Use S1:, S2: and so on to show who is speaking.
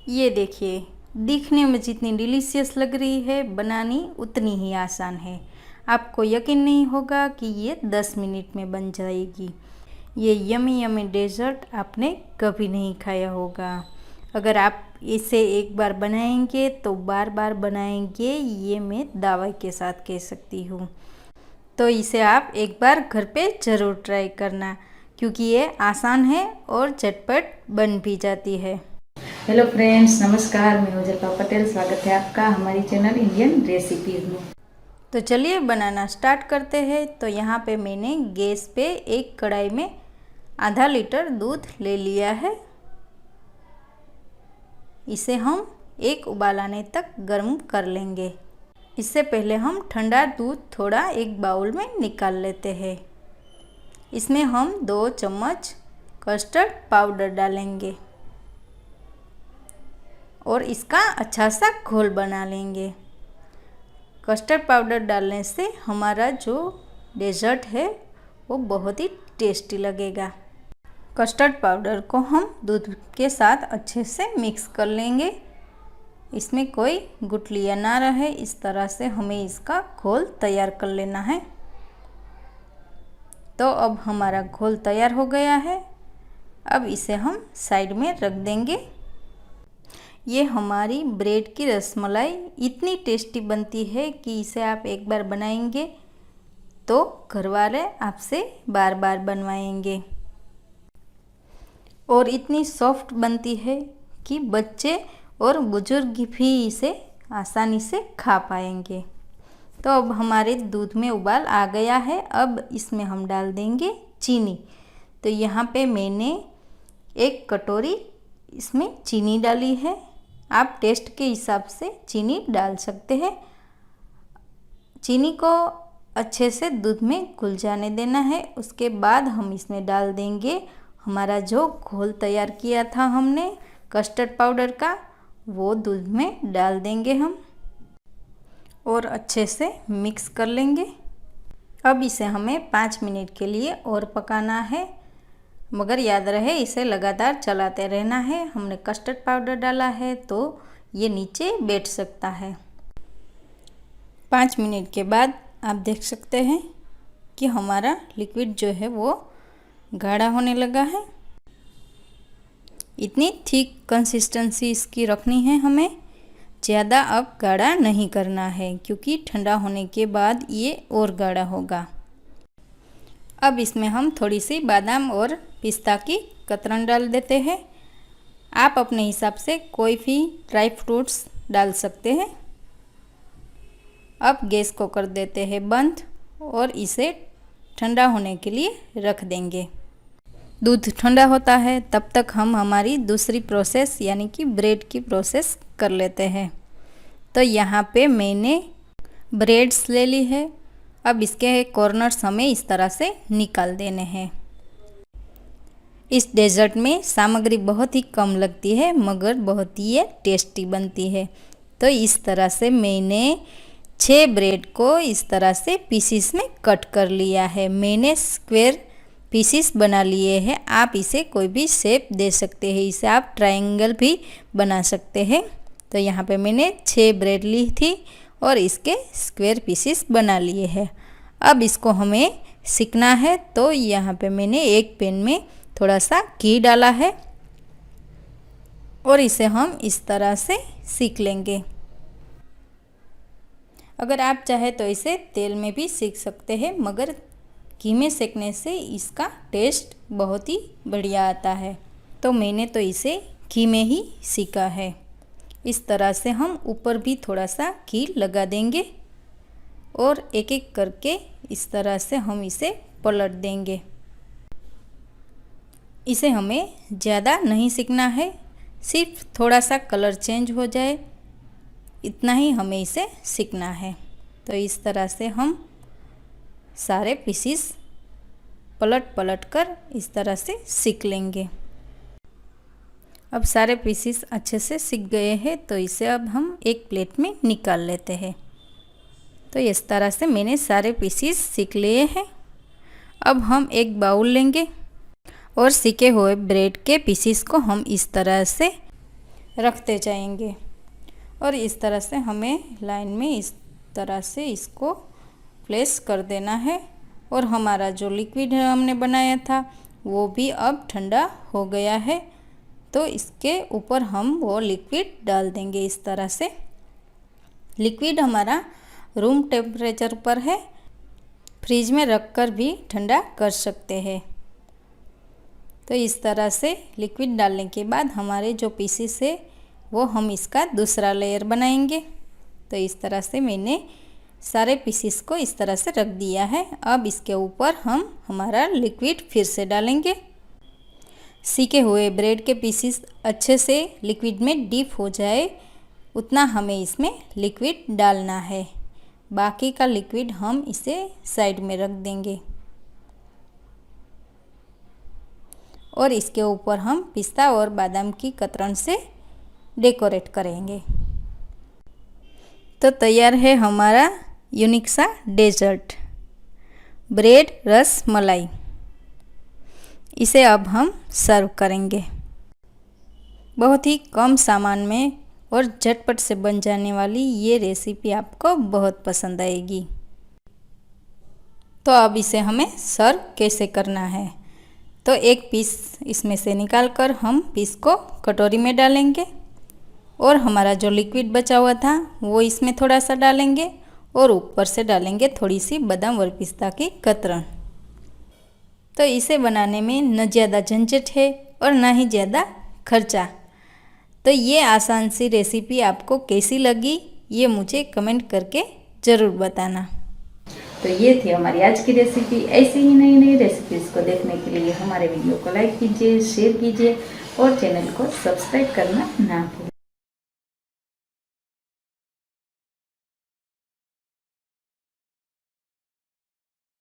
S1: ये देखिए, दिखने में जितनी डिलीशियस लग रही है, बनानी उतनी ही आसान है। आपको यकीन नहीं होगा कि ये 10 मिनट में बन जाएगी। ये यमी यमी डेज़र्ट आपने कभी नहीं खाया होगा। अगर आप इसे एक बार बनाएंगे तो बार बार बनाएंगे, ये मैं दावे के साथ कह सकती हूँ। तो इसे आप एक बार घर पे ज़रूर ट्राई करना, क्योंकि ये आसान है और झटपट बन भी जाती है। हेलो फ्रेंड्स, नमस्कार। मैं उजल्पा पटेल, स्वागत है आपका हमारी चैनल इंडियन रेसिपीज़ में। तो चलिए बनाना स्टार्ट करते हैं। तो यहाँ पे मैंने गैस पे एक कढ़ाई में आधा लीटर दूध ले लिया है। इसे हम एक उबाल आने तक गर्म कर लेंगे। इससे पहले हम ठंडा दूध थोड़ा एक बाउल में निकाल लेते हैं। इसमें हम 2 चम्मच कस्टर्ड पाउडर डालेंगे और इसका अच्छा सा घोल बना लेंगे। कस्टर्ड पाउडर डालने से हमारा जो डेज़र्ट है वो बहुत ही टेस्टी लगेगा। कस्टर्ड पाउडर को हम दूध के साथ अच्छे से मिक्स कर लेंगे। इसमें कोई गुठलियाँ ना रहे, इस तरह से हमें इसका घोल तैयार कर लेना है। तो अब हमारा घोल तैयार हो गया है। अब इसे हम साइड में रख देंगे। ये हमारी ब्रेड की रसमलाई इतनी टेस्टी बनती है कि इसे आप एक बार बनाएंगे तो घरवाले आपसे बार बार बनवाएंगे। और इतनी सॉफ्ट बनती है कि बच्चे और बुजुर्ग भी इसे आसानी से खा पाएंगे। तो अब हमारे दूध में उबाल आ गया है। अब इसमें हम डाल देंगे चीनी। तो यहाँ पे मैंने 1 कटोरी इसमें चीनी डाली है। आप टेस्ट के हिसाब से चीनी डाल सकते हैं। चीनी को अच्छे से दूध में घुल जाने देना है। उसके बाद हम इसमें डाल देंगे हमारा जो घोल तैयार किया था हमने कस्टर्ड पाउडर का, वो दूध में डाल देंगे हम और अच्छे से मिक्स कर लेंगे। अब इसे हमें 5 मिनट के लिए और पकाना है, मगर याद रहे इसे लगातार चलाते रहना है। हमने कस्टर्ड पाउडर डाला है तो ये नीचे बैठ सकता है। 5 मिनट के बाद आप देख सकते हैं कि हमारा लिक्विड जो है वो गाढ़ा होने लगा है। इतनी थिक कंसिस्टेंसी इसकी रखनी है हमें, ज़्यादा अब गाढ़ा नहीं करना है, क्योंकि ठंडा होने के बाद ये और गाढ़ा होगा। अब इसमें हम थोड़ी सी बादाम और पिस्ता की कतरन डाल देते हैं। आप अपने हिसाब से कोई भी ड्राई फ्रूट्स डाल सकते हैं। अब गैस को कर देते हैं बंद और इसे ठंडा होने के लिए रख देंगे। दूध ठंडा होता है तब तक हम हमारी दूसरी प्रोसेस यानी कि ब्रेड की प्रोसेस कर लेते हैं। तो यहाँ पे मैंने ब्रेड्स ले ली है। अब इसके कॉर्नर्स हमें इस तरह से निकाल देने हैं। इस डेज़र्ट में सामग्री बहुत ही कम लगती है, मगर बहुत ही टेस्टी बनती है। तो इस तरह से मैंने 6 ब्रेड को इस तरह से पीसीस में कट कर लिया है। मैंने स्क्वायर पीसीस बना लिए हैं। आप इसे कोई भी शेप दे सकते हैं। इसे आप ट्रायंगल भी बना सकते हैं। तो यहाँ पे मैंने 6 ब्रेड ली थी और इसके स्क्वायर पीसीस बना लिए हैं। अब इसको हमें सेकना है। तो यहाँ पे मैंने एक पैन में थोड़ा सा घी डाला है और इसे हम इस तरह से सेक लेंगे। अगर आप चाहे तो इसे तेल में भी सेक सकते हैं, मगर घी में सेकने से इसका टेस्ट बहुत ही बढ़िया आता है। तो मैंने तो इसे घी में ही सेका है। इस तरह से हम ऊपर भी थोड़ा सा घी लगा देंगे और एक एक करके इस तरह से हम इसे पलट देंगे। इसे हमें ज़्यादा नहीं सेकना है, सिर्फ थोड़ा सा कलर चेंज हो जाए इतना ही हमें इसे सेकना है। तो इस तरह से हम सारे पीसीस पलट पलट कर इस तरह से सेक लेंगे। अब सारे पीसीस अच्छे से सिक गए हैं, तो इसे अब हम एक प्लेट में निकाल लेते हैं। तो इस तरह से मैंने सारे पीसीस सेक लिए हैं। अब हम एक बाउल लेंगे और सिके हुए ब्रेड के पीसीस को हम इस तरह से रखते जाएंगे। और इस तरह से हमें लाइन में इस तरह से इसको प्लेस कर देना है। और हमारा जो लिक्विड हमने बनाया था वो भी अब ठंडा हो गया है, तो इसके ऊपर हम वो लिक्विड डाल देंगे। इस तरह से लिक्विड हमारा रूम टेम्परेचर पर है, फ्रिज में रखकर भी ठंडा कर सकते हैं। तो इस तरह से लिक्विड डालने के बाद हमारे जो पीसेस है वो हम इसका दूसरा लेयर बनाएंगे। तो इस तरह से मैंने सारे पीसेस को इस तरह से रख दिया है। अब इसके ऊपर हम हमारा लिक्विड फिर से डालेंगे। सीके हुए ब्रेड के पीसेस अच्छे से लिक्विड में डीप हो जाए उतना हमें इसमें लिक्विड डालना है। बाकी का लिक्विड हम इसे साइड में रख देंगे और इसके ऊपर हम पिस्ता और बादाम की कतरन से डेकोरेट करेंगे। तो तैयार है हमारा यूनिक सा डेजर्ट ब्रेड रस मलाई। इसे अब हम सर्व करेंगे। बहुत ही कम सामान में और झटपट से बन जाने वाली ये रेसिपी आपको बहुत पसंद आएगी। तो अब इसे हमें सर्व कैसे करना है, तो एक पीस इसमें से निकालकर हम पीस को कटोरी में डालेंगे और हमारा जो लिक्विड बचा हुआ था वो इसमें थोड़ा सा डालेंगे और ऊपर से डालेंगे थोड़ी सी बादाम और पिस्ता की कतरन। तो इसे बनाने में न ज़्यादा झंझट है और ना ही ज़्यादा खर्चा। तो ये आसान सी रेसिपी आपको कैसी लगी ये मुझे कमेंट करके ज़रूर बताना।
S2: तो ये थी हमारी आज की रेसिपी। ऐसी ही नई नई रेसिपीज़ को देखने के लिए हमारे वीडियो को लाइक कीजिए, शेयर कीजिए और चैनल को सब्सक्राइब करना ना भूलें।